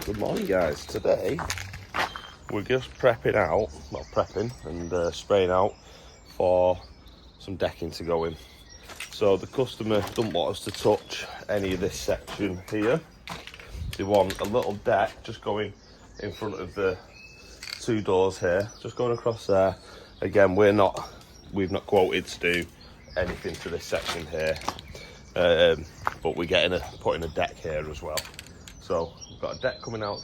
Good morning, guys. Today we're just prepping and spraying out for some decking to go in. So the customer don't want us to touch any of this section here. They want a little deck just going in front of the two doors here, just going across there. Again, we've not quoted to do anything to this section here, but we're putting a deck here as well. So we've got a deck coming out.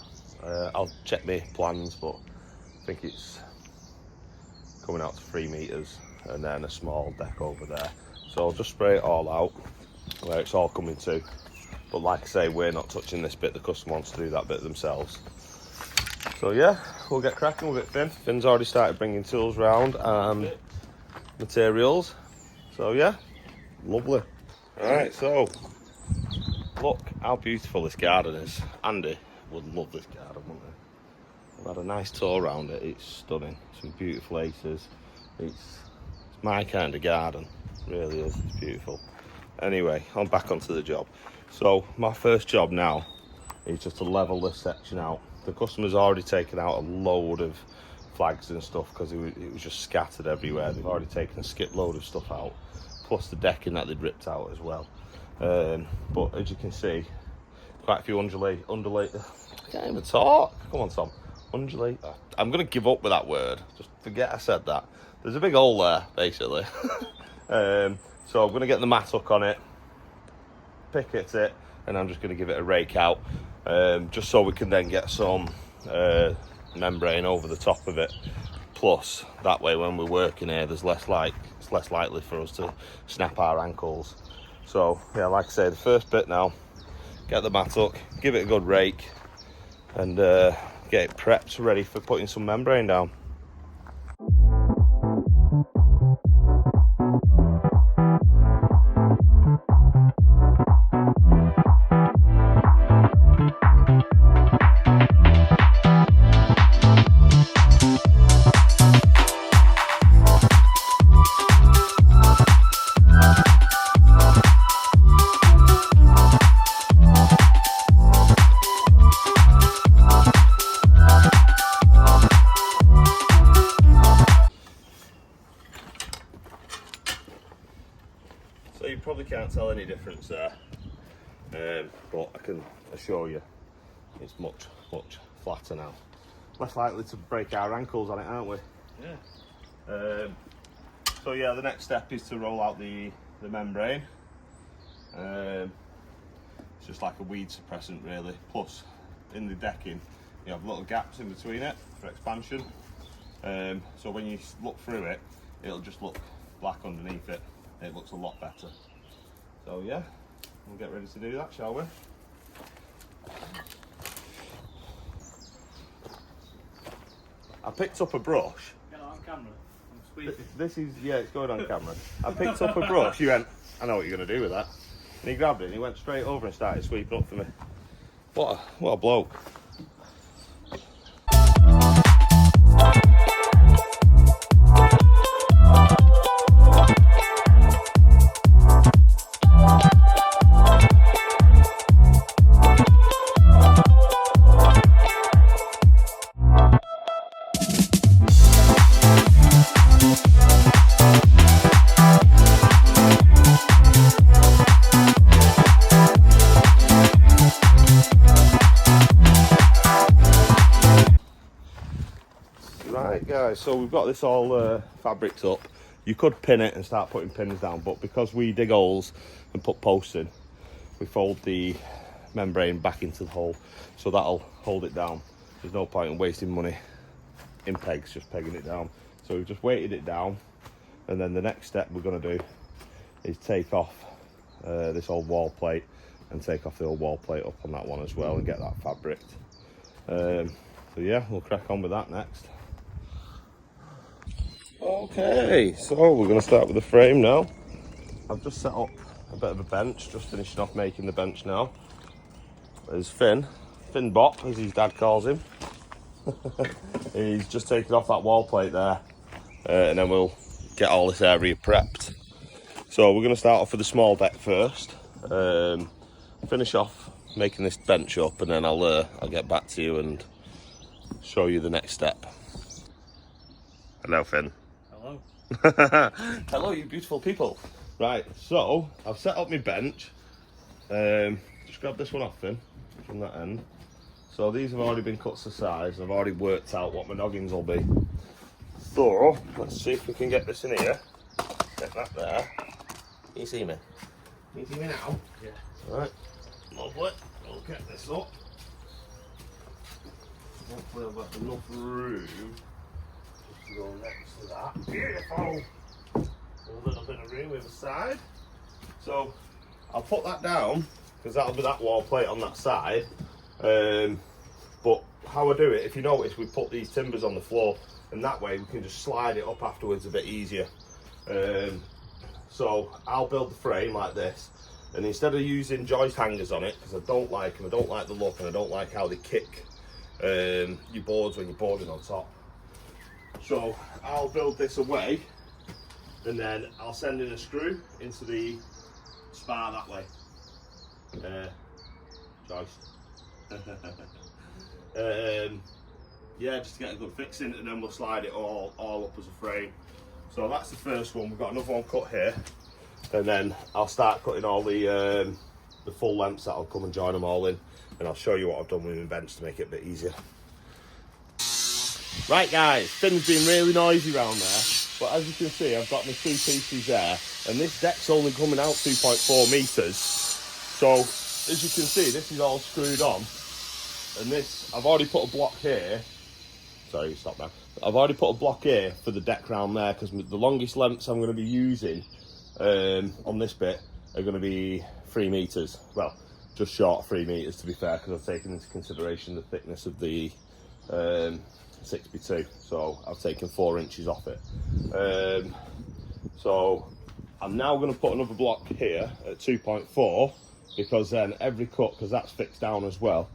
I'll check my plans, but I think it's coming out to 3 meters, and then a small deck over there. So I'll just spray it all out where it's all coming to. But like I say, we're not touching this bit. The customer wants to do that bit themselves. So yeah, we'll get cracking. We'll get Finn. Finn's already started bringing tools round and materials. So yeah, lovely. All right, so look how beautiful this garden is. Andy would love this garden, wouldn't he? I've had a nice tour around it. It's stunning. Some beautiful acres. It's my kind of garden. It really is. It's beautiful. Anyway, I'm back onto the job. So my first job now is just to level this section out. The customer's already taken out a load of flags and stuff because it was just scattered everywhere. They've already taken a skip load of stuff out, plus the decking that they'd ripped out as well. But as you can see, quite a few undulate. I can't even talk. Come on, Tom. Undulate. I'm going to give up with that word. Just forget I said that. There's a big hole there, basically. So I'm going to get the mattock on it, pick at it, and I'm just going to give it a rake out, just so we can then get some membrane over the top of it. Plus, that way when we're working here, it's less likely for us to snap our ankles. So yeah, like I say, the first bit now, get the mattock, give it a good rake, and get it prepped ready for putting some membrane down. So you probably can't tell any difference there, but I can assure you it's much flatter now. Less likely to break our ankles on it, aren't we? Yeah. So yeah, the next step is to roll out the membrane. It's just like a weed suppressant really, plus in the decking you have little gaps in between it for expansion. So when you look through it, it'll just look black underneath it. It looks a lot better. So yeah, we'll get ready to do that, shall we? I picked up a brush. Get on camera. I'm squeezing. This is, yeah, it's going on camera. I picked up a brush. You went, I know what you're going to do with that. And he grabbed it and he went straight over and started sweeping up for me. What a bloke. Right guys, so we've got this all fabricked up. You could pin it and start putting pins down, but because we dig holes and put posts in, we fold the membrane back into the hole, so that'll hold it down. There's no point in wasting money in pegs, just pegging it down. So we've just weighted it down, and then the next step we're going to do is take off this old wall plate and take off the old wall plate up on that one as well and get that fabricked. So yeah, we'll crack on with that next. Okay, so we're going to start with the frame now. I've just set up a bit of a bench, just finishing off making the bench now. There's Finn Bop, as his dad calls him. He's just taken off that wall plate there, and then we'll get all this area prepped. So we're going to start off with the small deck first, finish off making this bench up, and then I'll get back to you and show you the next step. Hello, Finn. Hello. Hello, you beautiful people. Right, so I've set up my bench. Just grab this one off, Finn, from that end. So these have already been cut to size. I've already worked out what my noggins will be. So let's see if we can get this in here. Get that there. Can you see me? Can you see me now? Yeah. Right, lovely. We'll get this up. Hopefully I've got enough room just to go next to that. Beautiful! A little bit of room either side. So I'll put that down because that'll be that wall plate on that side. But how I do it, if you notice, we put these timbers on the floor, and that way we can just slide it up afterwards a bit easier. So I'll build the frame like this, and instead of using joist hangers on it, because I don't like them, I don't like the look, and I don't like how they kick your boards when you're boarding on top. So I'll build this away, and then I'll send in a screw into the spar that way. Joist. Yeah, just to get a good fix in, and then we'll slide it all up as a frame. So that's the first one. We've got another one cut here, and then I'll start cutting all the full lengths that I'll come and join them all in, and I'll show you what I've done with my bench to make it a bit easier. Right guys, Finn's been really noisy around there, but as you can see, I've got my 2 pieces there, and this deck's only coming out 2.4 metres. So as you can see, this is all screwed on, and this, I've already put a block here. Sorry, stop now. I've already put a block here for the deck round there, because the longest lengths I'm going to be using on this bit are going to be 3 metres. Well, just short of 3 metres to be fair, because I've taken into consideration the thickness of the 6x2. So I've taken 4 inches off it. So I'm now going to put another block here at 2.4, because then every cut, because that's fixed down as well,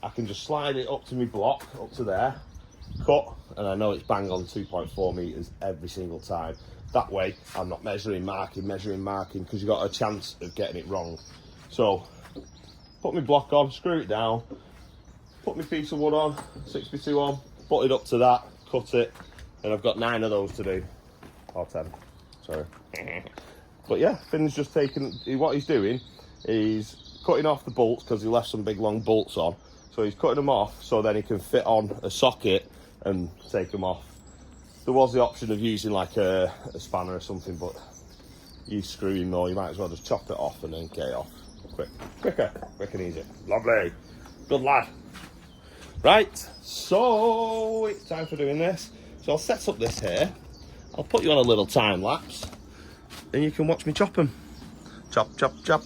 I can just slide it up to my block, up to there, cut, and I know it's bang on 2.4 metres every single time. That way I'm not measuring, marking, because you've got a chance of getting it wrong. So put my block on, screw it down, put my piece of wood on, 6x2 on, put it up to that, cut it, and I've got 9 of those to do, or 10, sorry. But yeah, Finn's just taking, what he's doing is cutting off the bolts, because he left some big long bolts on. So he's cutting them off so then he can fit on a socket and take them off. There was the option of using like a spanner or something, but you screwing more, you might as well just chop it off and then get it off. Quick and easy. Lovely. Good lad. Right, so it's time for doing this. So I'll set up this here. I'll put you on a little time lapse, and you can watch me chop them. Chop, chop, chop.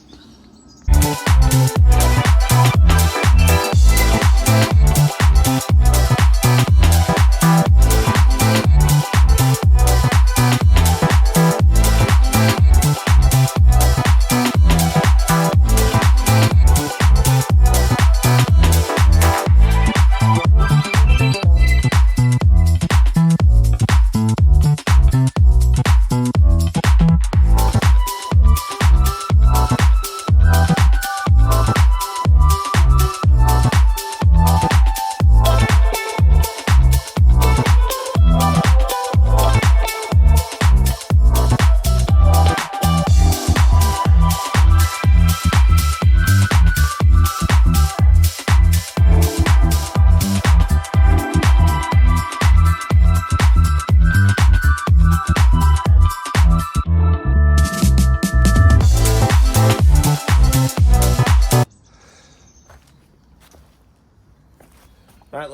Right,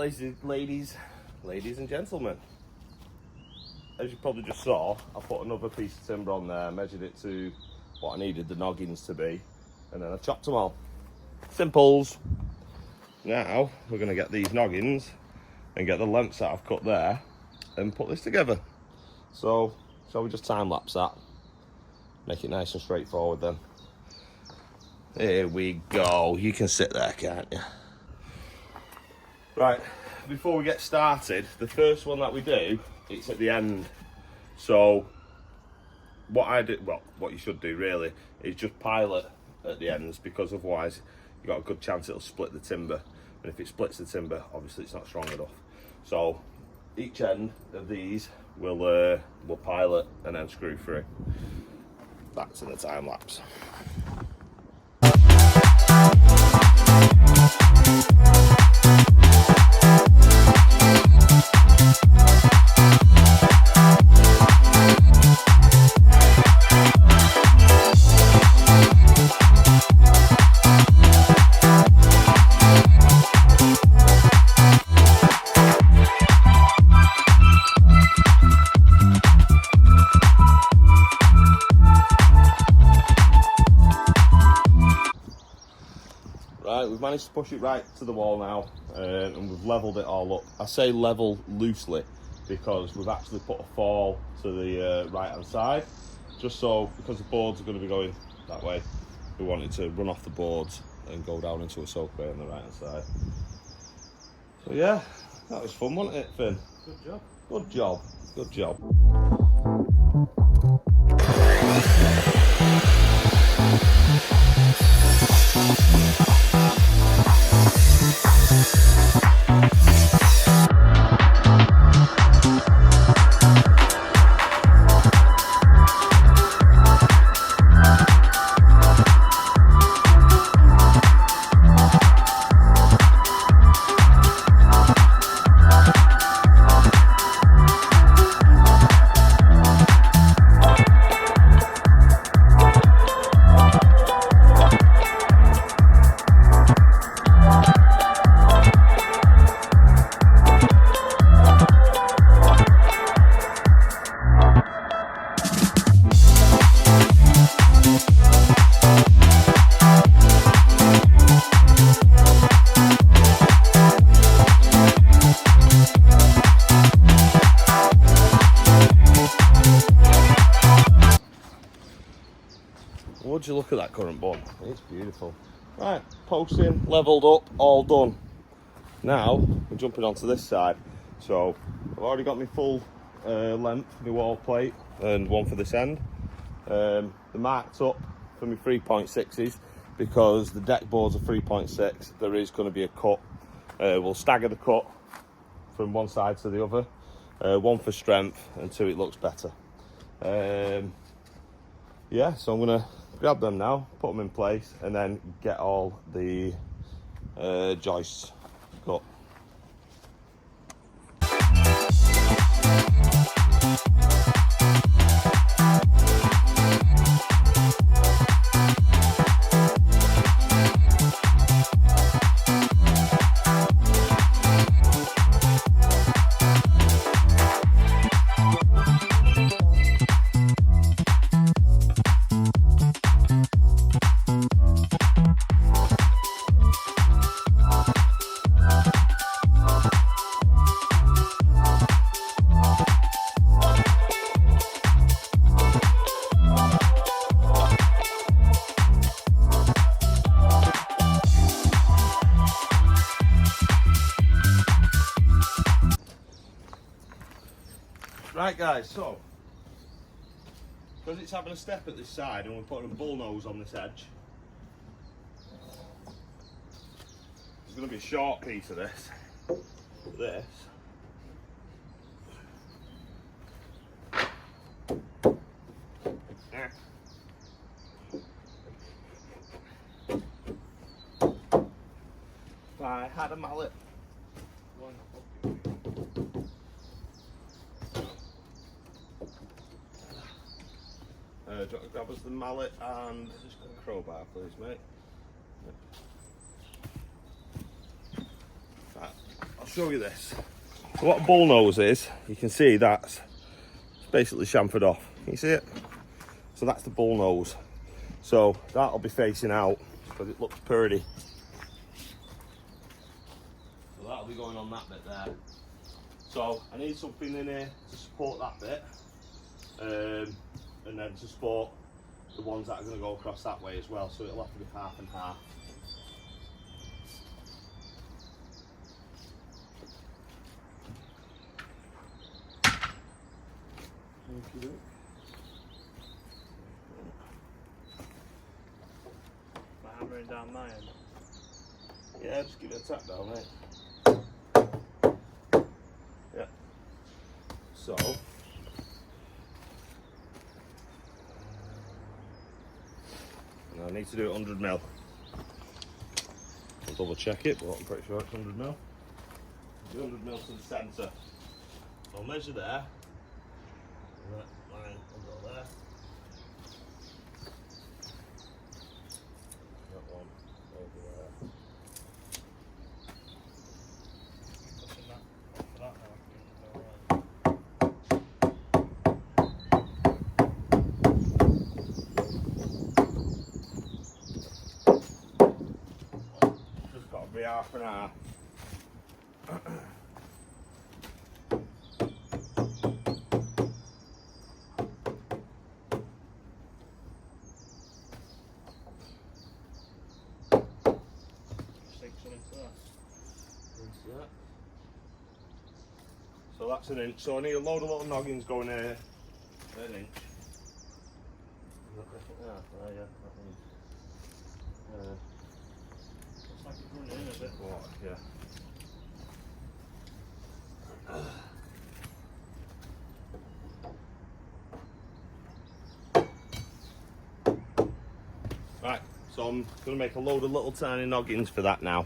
ladies and gentlemen, as you probably just saw, I put another piece of timber on there, measured it to what I needed the noggins to be, and then I chopped them all. Simples. Now we're going to get these noggins and get the lengths that I've cut there and put this together. So shall we just time lapse that, make it nice and straightforward then. Here we go. You can sit there, can't you? Right, before we get started, the first one that we do, it's at the end. So what I do, well, what you should do really, is just pile it at the ends, because otherwise you've got a good chance it'll split the timber. And if it splits the timber, obviously it's not strong enough. So each end of these we'll pilot and then screw through. Back to the time lapse. Right, we've managed to push it right to the wall now, and we've levelled it all up. I say level loosely because we've actually put a fall to the right hand side, just so, because the boards are going to be going that way, we want it to run off the boards and go down into a soak bay on the right hand side. So yeah, that was fun, wasn't it, Finn? Good job. Good job, good job. Would you look at that current bun? It's beautiful. Right, posting, levelled up, all done. Now we're jumping onto this side. So I've already got my full length, my wall plate, and one for this end. They're marked up for my 3.6s because the deck boards are 3.6. There is going to be a cut. We'll stagger the cut from one side to the other. One for strength, and two, it looks better. Yeah, so I'm gonna grab them now, put them in place, and then get all the joists cut. Right guys, so because it's having a step at this side and we're putting a bull nose on this edge, there's going to be a short piece of this. If I had a mallet. Do you want to grab us the mallet and just a crowbar, please, mate? Yep. Right, I'll show you this. So what a bull nose is, you can see that's basically chamfered off. Can you see it? So that's the bull nose. So that'll be facing out because it looks pretty. So that'll be going on that bit there. So I need something in here to support that bit. And then to support the ones that are going to go across that way as well, so it'll have to be half and half. By hammering down my end. Yeah, just give it a tap down, mate. Yeah. So. Now I need to do it 100 mil. I'll double check it, but I'm pretty sure it's 100 mil. Do 100 mil to the centre. I'll measure there. And that line will go there. That one over there. Pushing that for that now. Just got to be half an hour. Stick something to that. So that's an inch. So I need a load of little noggins going here. An inch. Yeah, yeah, that one's. Looks like it's running in a bit. Water, yeah. Right, so I'm going to make a load of little tiny noggins for that now.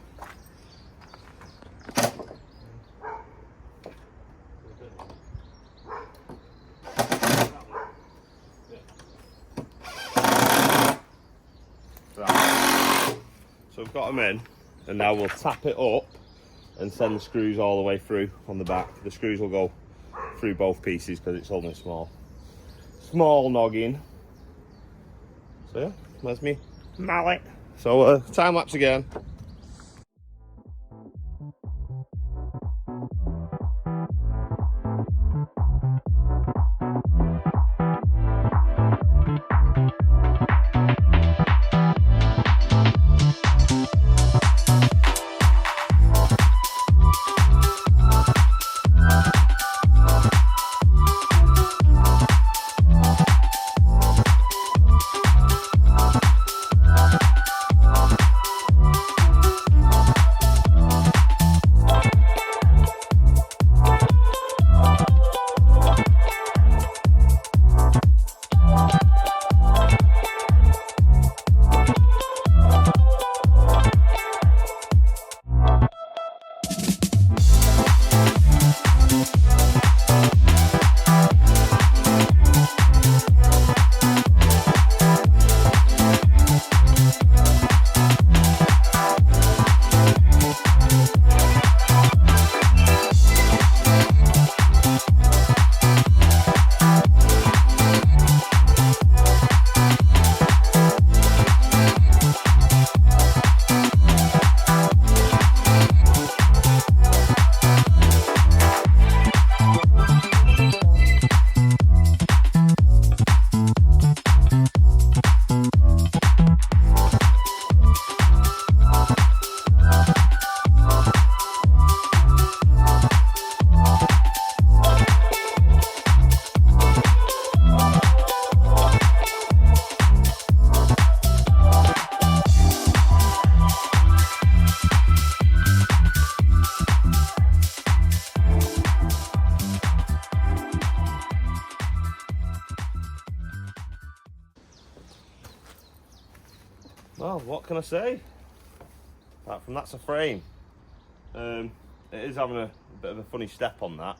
Right. So we've got them in, and now we'll tap it up and send the screws all the way through on the back. The screws will go through both pieces because it's only small noggin. So yeah, that's me mallet. So time lapse again. Well, what can I say? Apart from that's a frame. It is having a bit of a funny step on that.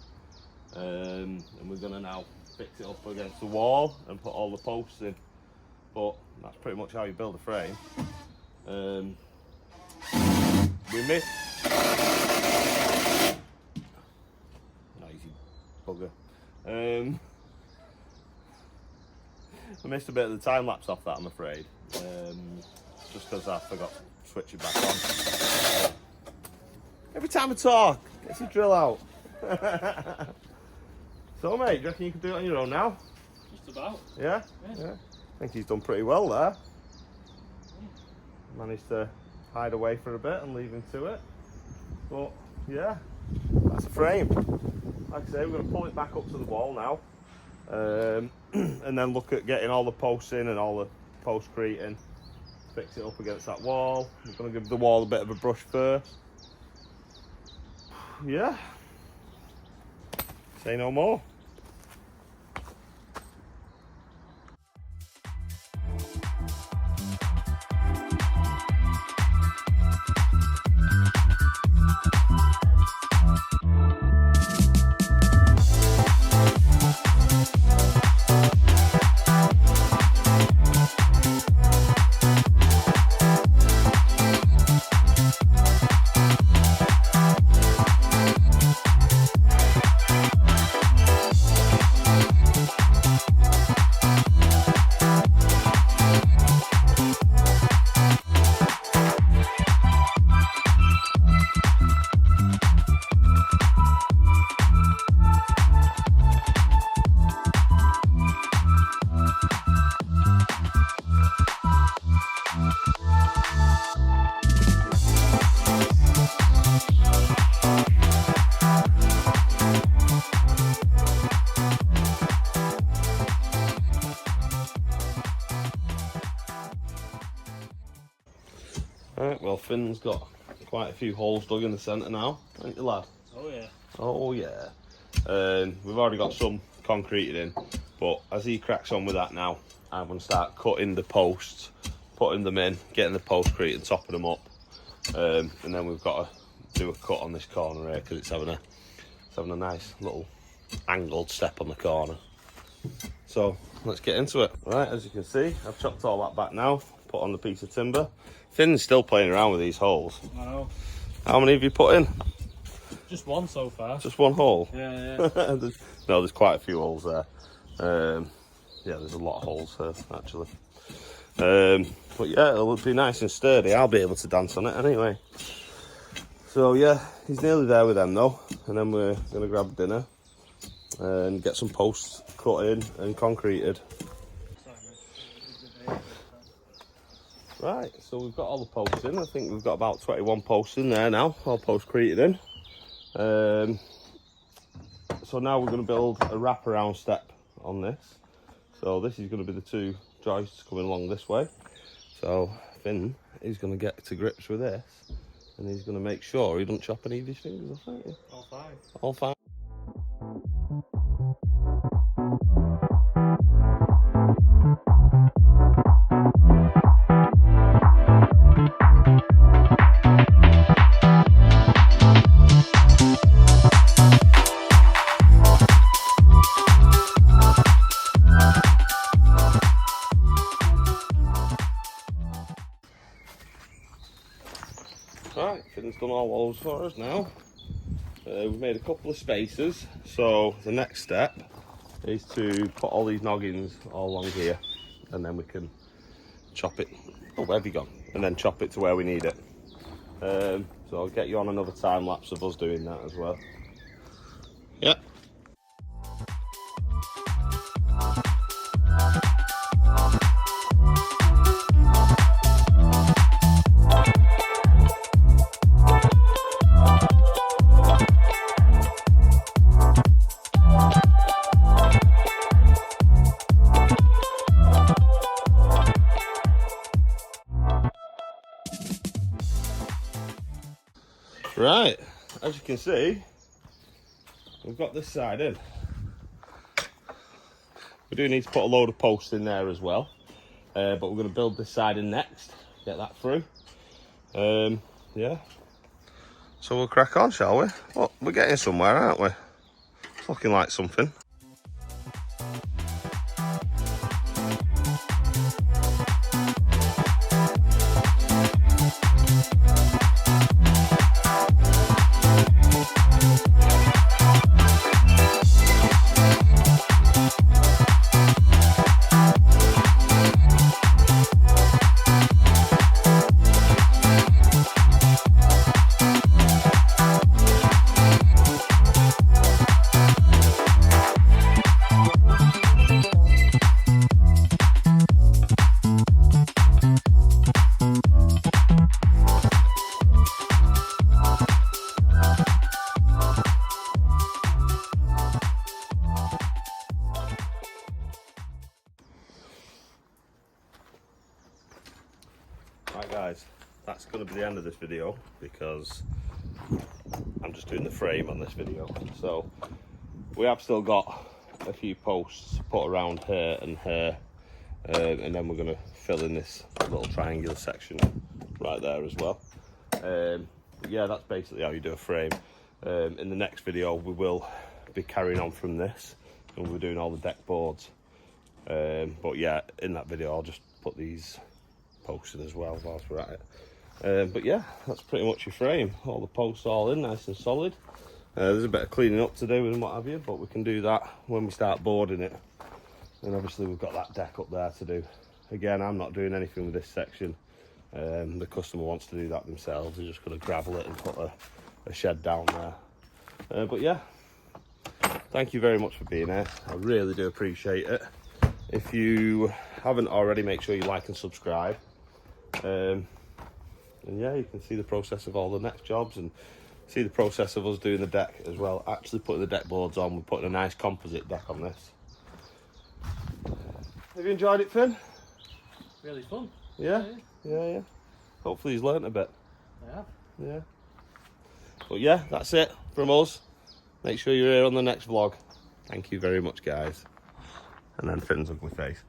And we're going to now fix it up against the wall and put all the posts in. But that's pretty much how you build a frame. We missed. Noisy bugger. I missed a bit of the time lapse off that, I'm afraid. Just because I forgot to switch it back on. Every time I talk, gets your drill out. So mate, do you reckon you can do it on your own now? Just about. Yeah? Yeah. I think he's done pretty well there. Managed to hide away for a bit and leave him to it. But yeah, that's a frame. Like I say, we're going to pull it back up to the wall now. And then look at getting all the posts in and all the post-crete in. fix it up against that wall. We're going to give the wall a bit of a brush first. Yeah. Say no more. Right, well, Finn's got quite a few holes dug in the centre now, ain't you, lad? Oh yeah. Oh yeah. We've already got some concreted in, but as he cracks on with that now, I'm going to start cutting the posts, putting them in, getting the postcrete and topping them up. And then we've got to do a cut on this corner here because it's having a nice little angled step on the corner. So let's get into it. Right, as you can see, I've chopped all that back now, put on the piece of timber. Finn's still playing around with these holes. I know. How many have you put in? Just one so far. Just one hole? Yeah. there's quite a few holes there. Yeah, there's a lot of holes here, actually. But yeah, it'll be nice and sturdy. I'll be able to dance on it anyway. So yeah, he's nearly there with them though. And then we're going to grab dinner and get some posts cut in and concreted. Right, so we've got all the posts in. I think we've got about 21 posts in there now, all postcreted in. So now we're going to build a wraparound step on this. So this is going to be the two joists coming along this way. So Finn is going to get to grips with this, and he's going to make sure he doesn't chop any of his fingers off, aren't you? All fine. All fine. Right, Finn's done all those for us now. We've made a couple of spaces, so the next step is to put all these noggins all along here, and then we can chop it. Oh, where have you gone? And then chop it to where we need it. So I'll get you on another time lapse of us doing that as well. Yeah. Right, as you can see, we've got this side in. We do need to put a load of posts in there as well, but we're going to build this side in next, get that through. Yeah, so we'll crack on, shall we? Well, we're getting somewhere, aren't we? It's looking like something. going to be the end of this video because I'm just doing the frame on this video. So we have still got a few posts put around here and here, and then we're going to fill in this little triangular section right there as well. Yeah, that's basically how you do a frame. In the next video we will be carrying on from this and we're doing all the deck boards, but yeah, in that video I'll just put these posts in as well whilst we're at it. But yeah, that's pretty much your frame. All the posts all in nice and solid. There's a bit of cleaning up to do and what have you, but we can do that when we start boarding it. And obviously we've got that deck up there to do. Again, I'm not doing anything with this section. The customer wants to do that themselves. They're just going to gravel it and put a shed down there. But yeah, thank you very much for being here. I really do appreciate it. If you haven't already, make sure you like and subscribe. And yeah, you can see the process of all the next jobs and see the process of us doing the deck as well. Actually putting the deck boards on, we're putting a nice composite deck on this. Have you enjoyed it, Finn? Really fun. Yeah? Yeah. Hopefully he's learnt a bit. I have. Yeah. But yeah, that's it from us. Make sure you're here on the next vlog. Thank you very much, guys. And then Finn's ugly face.